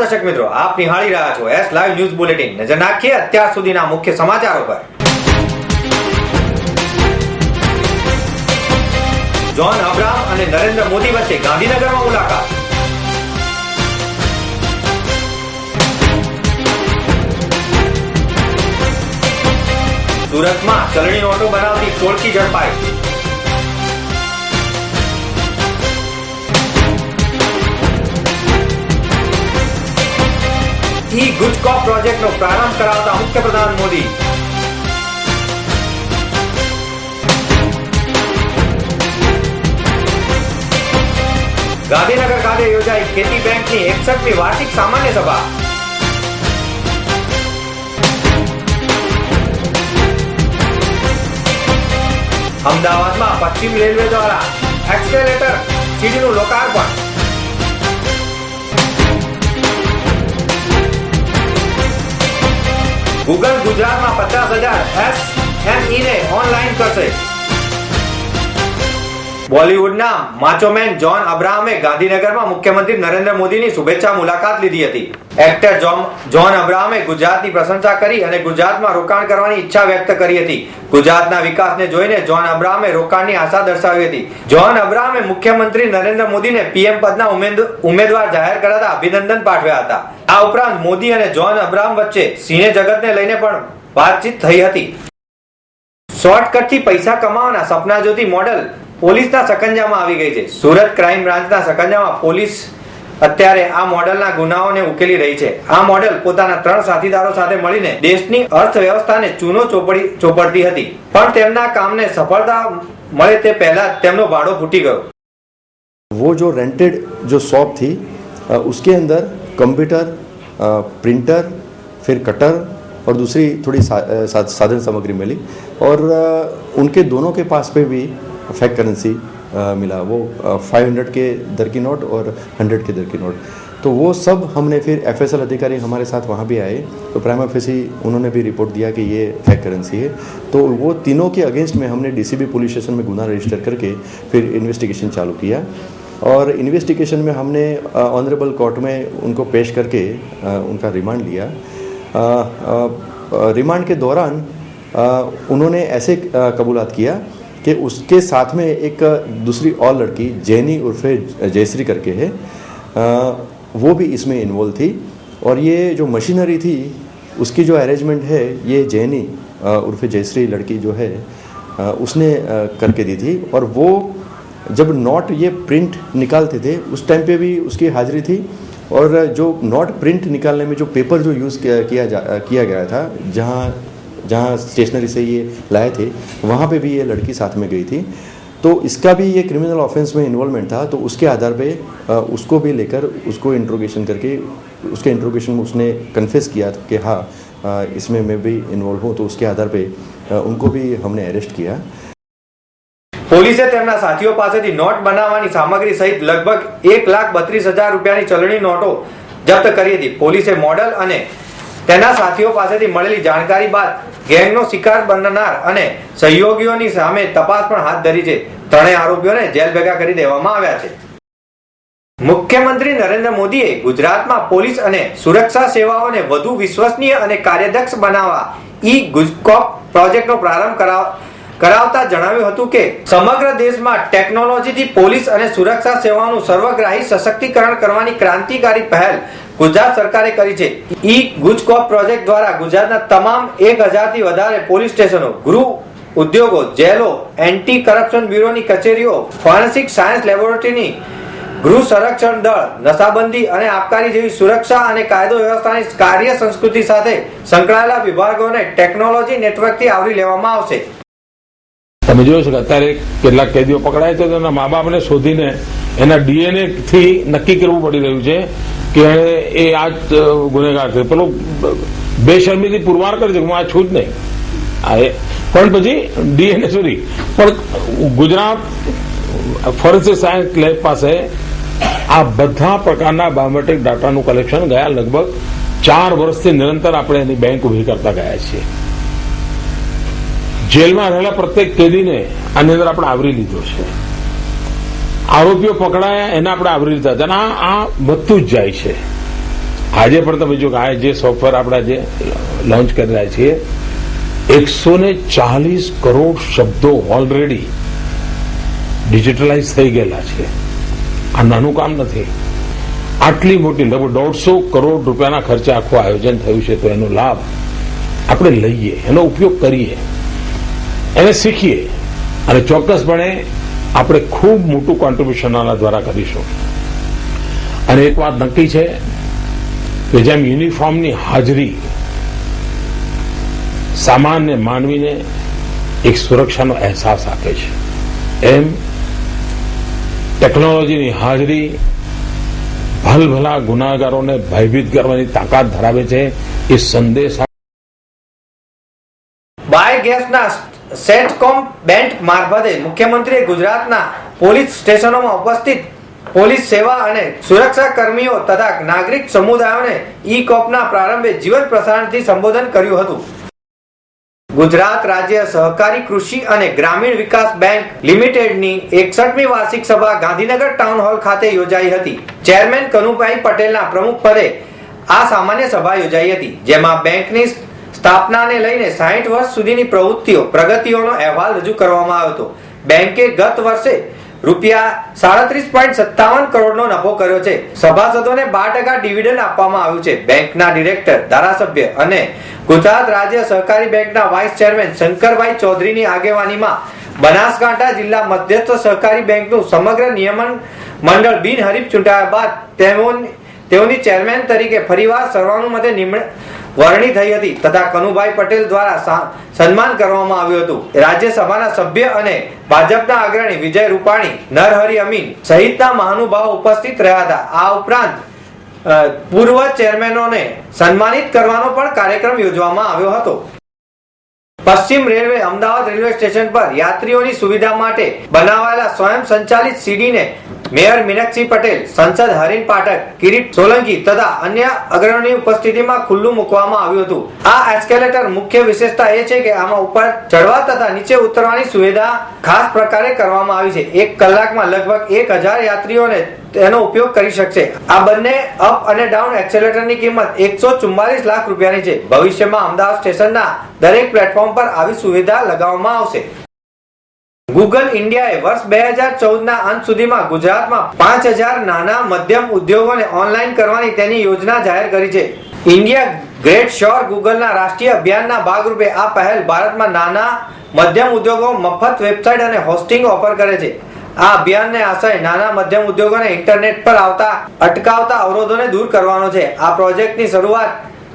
દર્શક મિત્રો, આપ નિહાળી રહ્યા છો એસ લાઈવ ન્યૂઝ બુલેટિન। નજર નાખીએ અત્યાર સુધીના મુખ્ય સમાચારો પર। જ્હોન અબ્રાહમ અને નરેન્દ્ર મોદી વચ્ચે ગાંધીનગરમાં મુલાકાત। સુરતમાં ચલણી નોટો બનાવતી ટોળકી ઝડપાઈ। ગુજકોપ પ્રોજેક્ટનો પ્રારંભ કરાવતા મુખ્યપ્રધાન મોદી। ગાંધીનગર ખાતે યોજાઈ ખેતી બેંકની 61મી વાર્ષિક સામાન્ય સભા। અમદાવાદમાં પશ્ચિમ રેલવે દ્વારા એક્સેલેટર સીડીનું લોકાર્પણ। ગૂગલ ગુજરાતમાં 50,000 SME ને ઓનલાઈન કરશે। બોલિવૂડના માચોમેન જ્હોન અબ્રાહમે ગાંધીનગરમાં મુખ્યમંત્રી નરેન્દ્ર મોદીની શુભેચ્છા મુલાકાત લીધી હતી। એક્ટર જ્હોન અબ્રાહમે ગુજરાતની પ્રશંસા કરી અને ગુજરાતમાં રોકાણ કરવાની ઈચ્છા વ્યક્ત કરી હતી। ગુજરાતના વિકાસને જોઈને જ્હોન અબ્રાહમે રોકાણની આશા દર્શાવી હતી। જ્હોન અબ્રાહમે મુખ્યમંત્રી નરેન્દ્ર મોદીને પીએમ પદના ઉમેદવાર જાહેર કરાતા અભિનંદન પાઠવ્યા હતા। આ ઉપરાંત મોદી અને જ્હોન અબ્રાહમ વચ્ચે સિને જગતને લઈને પણ વાતચીત થઈ હતી। શોર્ટકટથી પૈસા કમાવાના સપના જોતી મોડેલ પોલીસના સકંજામાં આવી ગઈ છે। સુરત ક્રાઇમ બ્રાન્ચના સકંજામાં પોલીસ અત્યારે આ મોડેલના ગુનાઓને ઉકેલી રહી છે। આ મોડેલ પોતાના 3 સાથીદારો સાથે મળીને દેશની અર્થવ્યવસ્થાને ચૂનો ચોપડતી હતી, પણ તેમના કામને સફળતા મળે તે પહેલા તેમનો ભાડો ફૂટી ગયો। वो जो रेंटेड जो शॉप थी उसके अंदर कंप्यूटर, प्रिंटर, फिर कटर और दूसरी थोड़ी साधन सामग्री मिली और उनके दोनों के पास पे भी फेक करेंसी मिला। वो 500 के दर की नोट और 100 के दर की नोट। तो वो सब हमने फिर FSL अधिकारी हमारे साथ वहाँ भी आए, तो प्राइमा फेसी उन्होंने भी रिपोर्ट दिया कि ये फेक करेंसी है। तो वो तीनों के अगेंस्ट में हमने DCB पुलिस स्टेशन में गुना रजिस्टर करके फिर इन्वेस्टिगेशन चालू किया और इन्वेस्टिगेशन में हमने ऑनरेबल कोर्ट में उनको पेश करके उनका रिमांड लिया। रिमांड के दौरान उन्होंने ऐसे कबूलात किया कि उसके साथ में एक दूसरी और लड़की जैनी उर्फे जयश्री करके है, वो भी इसमें इन्वॉल्व थी। और ये जो मशीनरी थी उसकी जो अरेंजमेंट है ये जैनी उर्फे जयश्री लड़की जो है उसने करके दी थी। और वो जब नोट ये प्रिंट निकालते थे उस टाइम पे भी उसकी हाजिरी थी। और जो नोट प्रिंट निकालने में जो पेपर जो यूज़ किया गया था, जहाँ स्टेशनरी से ये लाए थे वहाँ पे भी ये लड़की साथ में गई थी। तो इसका भी ये क्रिमिनल ऑफेंस में इन्वॉल्वमेंट था। तो उसके आधार पे उसको भी लेकर उसको इंट्रोगेशन करके उसके इंट्रोगेशन में उसने कन्फेस किया कि हाँ इसमें मैं भी इन्वॉल्व हूँ। तो उसके आधार पे उनको भी हमने अरेस्ट किया। પોલીસે તેમના સાથીઓ પાસેથી નોટ બનાવવાની સામગ્રી સહિત લગભગ 1,32,000 રૂપિયાની ચલણી નોટો જપ્ત કરી હતી। પોલીસે મોડલ અને તેના સાથીઓ પાસેથી મળેલી જાણકારી બાદ ગેંગનો શિકાર બનનાર અને સહયોગીઓની સામે તપાસ પણ હાથ ધરી છે। ત્રણેય આરોપીઓને જેલ ભેગા કરી દેવામાં આવ્યા છે। મુખ્યમંત્રી નરેન્દ્ર મોદીએ ગુજરાતમાં પોલીસ અને સુરક્ષા સેવાઓને વધુ વિશ્વસનીય અને કાર્યદક્ષ બનાવવા ગુજકોપ પ્રોજેક્ટનો પ્રારંભ કરાવતા જણાવ્યું હતું કે સમગ્ર દેશમાં ટેકનોલોજીથી પોલીસ અને સુરક્ષા સેવાઓનું સર્વગ્રાહી સશક્તિકરણ કરવાની ક્રાંતિકારી પહેલ ગુજરાત સરકારે કરી છે। ગુજકોપ પ્રોજેક્ટ દ્વારા ગુજરાતના તમામ 1,000થી વધારે પોલીસ સ્ટેશનો, ગૃહ ઉદ્યોગો, જેલો, એન્ટી કરપ્શન બ્યુરોની કચેરીઓ, ફોરેન્સિક સાયન્સ લેબોરેટરીની, ગૃહ સંરક્ષણ દળ, નશાબંધી અને આબકારી જેવી સુરક્ષા અને કાયદો વ્યવસ્થાની કાર્ય સંસ્કૃતિ સાથે સંકળાયેલા વિભાગોને ટેકનોલોજી નેટવર્કથી આવરી લેવામાં આવશે। તમે જોયું છે કે અત્યારે કેટલાક કેદીઓ પકડાય છે તો એના મા બાપને શોધીને એના DNA થી નક્કી કરવું પડી રહ્યું છે કે એ આ જ ગુનેગાર છે। પેલો બેશરમીથી પુરવાર કરે છે હું આ છું જ નહીં, પણ પછી DNA સુધી પણ ગુજરાત ફોરેન્સિક સાયન્સ લેબ પાસે આ બધા પ્રકારના બાયોમેટ્રિક ડાટાનું કલેક્શન ગયા લગભગ 4 વર્ષથી નિરંતર આપણે એની બેંક ઉભી કરતા ગયા છીએ। જેલમાં રહેલા પ્રત્યેક કેદીને આની અંદર આપણે આવરી લીધો છે। આરોપીઓ પકડાયા એને આપણે આવરી લીધા છે અને આ વધતું જ જાય છે। આજે પણ તમે જો કે આ જે સોફ્ટવેર આપણે જે લોન્ચ કરી રહ્યા છીએ 140 કરોડ શબ્દો ઓલરેડી ડિજિટલાઇઝ થઈ ગયેલા છે. આ નાનું કામ નથી. આટલી મોટી લગભગ 150 કરોડ રૂપિયાના ખર્ચે આખું આયોજન થયું છે. તો એનો લાભ આપણે લઈએ, એનો ઉપયોગ કરીએ, એને શીખીએ અને ચોક્કસપણે આપણે ખૂબ મોટું કોન્ટ્રીબ્યુશન આના દ્વારા કરીશું. અને એક વાત નક્કી છે કે જેમ યુનિફોર્મની હાજરી સામાન્ય માનવીને એક સુરક્ષાનો અહેસાસ આપે છે, એમ ટેકનોલોજીની હાજરી ભલભલા ગુનાગારોને ભયભીત કરવાની તાકાત ધરાવે છે. એ સંદેશ બાયોગેસના સેટકોમ બેન્ડ મારફતે મુખ્યમંત્રીએ ગુજરાતના પોલીસ સ્ટેશનોમાં ઉપસ્થિત પોલીસ સેવા અને સુરક્ષા કર્મીઓ તથા નાગરિક સમુદાયોને ઈ કોપના પ્રારંભે જીવન પ્રસારણથી સંબોધન કર્યું હતું. ગુજરાત રાજ્ય સહકારી કૃષિ અને ગ્રામીણ વિકાસ બેંક લિમિટેડની 61મી વાર્ષિક સભા ગાંધીનગર ટાઉન હોલ ખાતે યોજાઈ હતી. ચેરમેન કનુભાઈ પટેલના પ્રમુખ પદે આ સામાન્ય સભા યોજાઈ હતી, જેમાં બેંકની સ્થાપનાને લઈને 60 વર્ષ સુધીની પ્રવૃત્તિઓ પ્રગતિઓનો અહેવાલ રજૂ કરવામાં આવ્યો હતો. બેંકે ગત વર્ષે ₹37.57 કરોડનો નફો કર્યો છે. સભાસદોને 12% ડિવિડન્ડ આપવામાં આવ્યું છે. બેંકના ડિરેક્ટર, ધારાસભ્ય અને ગુજરાત રાજ્ય સહકારી બેંકના વાઇસ ચેરમેન શંકરભાઈ ચૌધરીની આગેવાનીમાં બનાસકાંઠા જિલ્લા મધ્યસ્થ સહકારી બેંકનું સમગ્ર નિયમન મંડળ બિનહરીફ ચૂંટાયા બાદ તેઓની ચેરમેન તરીકે ફરીવાર સર્વાનુમતે વરણી થઈ હતી તથા કનુભાઈ પટેલ દ્વારા સન્માન કરવામાં આવ્યું હતું. રાજ્યસભાના સભ્ય અને ભાજપના અગ્રણી વિજય રૂપાણી, નરહરી અમીન સહિતના મહાનુભાવો ઉપસ્થિત રહ્યા હતા. આ ઉપરાંત પૂર્વ ચેરમેનોને સન્માનિત કરવાનો પણ કાર્યક્રમ યોજવામાં આવ્યો હતો. પશ્ચિમ રેલવે અમદાવાદ રેલવે સ્ટેશન પર યાત્રીઓની સુવિધા માટે બનાવાયેલા સ્વયં સંચાલિત સીડીને મેયર મીનાક્ષી પટેલ, સંસદ હરીન પાઠક, કિરીટ સોલંકી તથા અન્ય અગ્રણીની ઉપસ્થિતિમાં ખુલ્લું મૂકવામાં આવ્યું હતું. આ એસ્કેલેટર મુખ્ય વિશેષતા એ છે કે આમાં ઉપર ચડવા તથા નીચે ઉતરવાની સુવિધા ખાસ પ્રકારે કરવામાં આવી છે. 1 કલાકમાં લગભગ 1000 યાત્રીઓને તેનો ઉપયોગ કરી શકશે. આ બંને અપ અને ડાઉન એક્સેલેટરની કિંમત 144 લાખ રૂપિયાની છે. ભવિષ્યમાં અમદાવાદ સ્ટેશનના દરેક પ્લેટફોર્મ પર આવી સુવિધા લગાવવામાં આવશે. ગૂગલ ઇન્ડિયાએ વર્ષ 2014ના અંત સુધીમાં ગુજરાતમાં 5000 નાના મધ્યમ ઉદ્યોગોને ઓનલાઈન કરવાની તેની યોજના જાહેર કરી છે. ઇન્ડિયા ગ્રેટ શ્યોર ગૂગલના રાષ્ટ્રીય અભિયાનના ભાગરૂપે આ પહેલ ભારતમાં નાના મધ્યમ ઉદ્યોગો મફત વેબસાઇટ અને હોસ્ટિંગ ઓફર કરે છે. આ અભિયાનને આશય નાના મધ્યમ ઉદ્યોગોને ઇન્ટરનેટ પર અટકાવતા અવરોધોને દૂર કરવાનો છે. આ પ્રોજેક્ટની શરૂઆત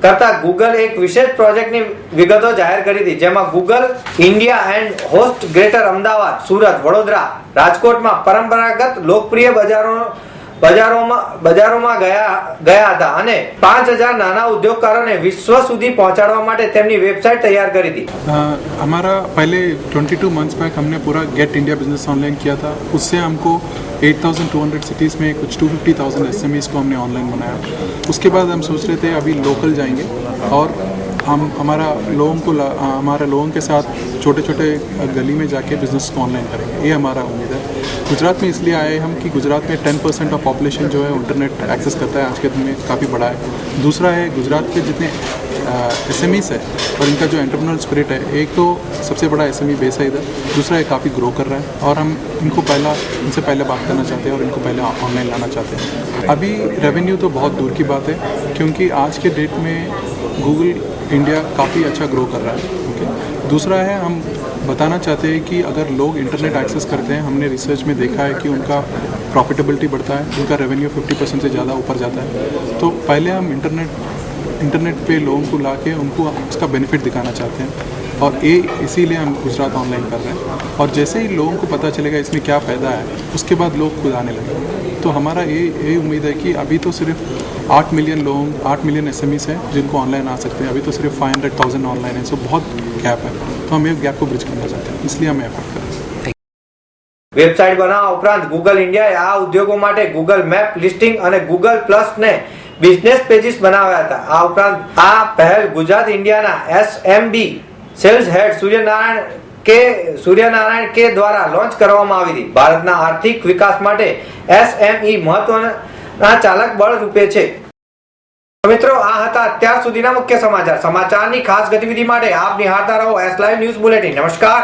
કરતા ગૂગલ એક વિશેષ પ્રોજેક્ટની વિગતો જાહેર કરી હતી, જેમાં Google India and host greater Ahmedabad, Surat, Vadodara, રાજકોટમાં પરંપરાગત લોકપ્રિય બજારોમાં ગયા હતા અને 5000 નાના ઉદ્યોગકારોને વિશ્વ સુધી પહોंचाड़वा માટે તેમની વેબસાઇટ तैयार करी थी. हमारा पहले 22 मंथ्स बैक हमने पूरा गेट इंडिया बिजनेस ऑनलाइन किया था. उससे हमको 8,200 सिटीज़ में कुछ 250,000 SMEs को हमने ऑनलाइन बनाया. उसके बाद हम सोच रहे थे अभी लोकल जाएंगे और हम हमारे लोगों के साथ छोटे छोटे गली में जाके बिजनेस को ऑनलाइन करेंगे. ये हमारा उम्मीद है. गुजरात में इसलिए आए हम कि गुजरात में 10% ऑफ पॉपुलेशन जो है इंटरनेट एक्सेस करता है आज के दिन में काफ़ी बड़ा है. दूसरा है गुजरात के जितने SMEs है और इनका जो एंटरप्रेन्योर स्पिरिट है, एक तो सबसे बड़ा SME बेस है इधर, दूसरा है काफ़ी ग्रो कर रहा है और हम इनसे पहले बात करना चाहते हैं और इनको पहले ऑनलाइन लाना चाहते हैं. अभी रेवेन्यू तो बहुत दूर की बात है क्योंकि आज के डेट में गूगल इंडिया काफ़ी अच्छा ग्रो कर रहा है. ओके. दूसरा है हम बताना चाहते हैं कि अगर लोग इंटरनेट एक्सेस करते हैं, हमने रिसर्च में देखा है कि उनका प्रॉफिटेबिलिटी बढ़ता है, उनका रेवेन्यू 50% से ज़्यादा ऊपर जाता है. तो पहले हम इंटरनेट पे लोगों को ला के उनको उसका बेनिफिट दिखाना चाहते हैं और ये इसीलिए हम गुजरात ऑनलाइन कर रहे हैं. और जैसे ही लोगों को पता चलेगा इसमें क्या फ़ायदा है, उसके बाद लोग खुद आने लगेंगे. तो हमारा ये उम्मीद है कि अभी तो सिर्फ 8 मिलियन SMEs हैं जिनको ऑनलाइन आ सकते हैं. अभी तो सिर्फ 500,000 ऑनलाइन है. सो बहुत गैप है. तो हम ये गैप को ब्रिज करना चाहते हैं, इसलिए हम एफर्ट कर रहे हैं. વેબસાઇટ બનાવવા ઉપરાંત ગૂગલ ઇન્ડિયાએ આ ઉદ્યોગો માટે ગૂગલ મેપ લિસ્ટિંગ અને ગૂગલ પ્લસ ને બિઝનેસ પેજીસ બનાવ્યા હતા. આ ઉપરાંત આ પહેલ ગુજરાત ઇન્ડિયાના SMB સેલ્સ હેડ સૂર્યનારાયણ કે દ્વારા લોન્ચ કરવામાં આવી હતી. ભારતના આર્થિક વિકાસ માટે SME મહત્વના ચાલક બળ રૂપે છે. મિત્રો આ હતા અત્યાર સુધીના મુખ્ય સમાચારની ખાસ ગતિવિધિ માટે આપ નિહાળતા રહો S Live ન્યૂઝ બુલેટિન. નમસ્કાર.